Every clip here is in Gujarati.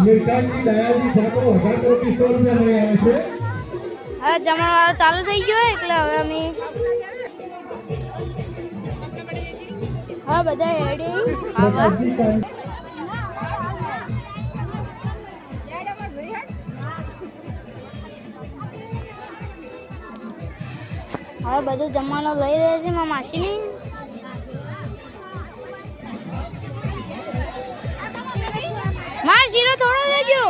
मिर्चाची दयाजी ठाकोर 1000 रुपया મળી આવે છે। હવે જમણવાર ચાલુ થઈ ગયો એટલે હવે અમે હા બધા રેડી ખાવા। હવે બધું જમવાનું લઈ રહ્યા છે મારા માસીની। માર શીરો થોડો લેજો,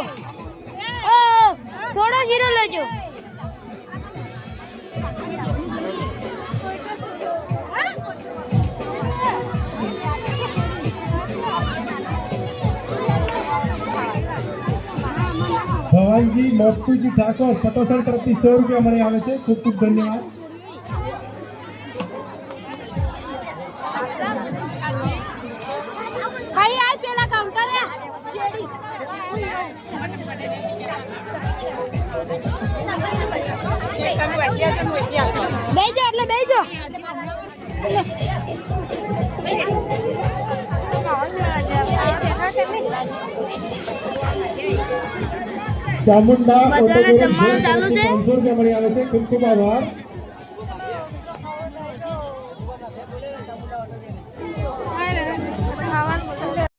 થોડો શીરો લેજો। ભવાનજી મોટુજી ઠાકોર પટોસણ તરફથી 100 રૂપિયા મળી આવે છે। ખૂબ ખૂબ ધન્યવાદ। ભાઈ આ પેલા કાઉન્ટર હે શેડી બેજો એટલે બેજો ચામુંડા બધાને જમવાનું ચાલુ છે। 500 રૂપિયા મળી આવે છે। ખૂબ ખૂબ આભાર।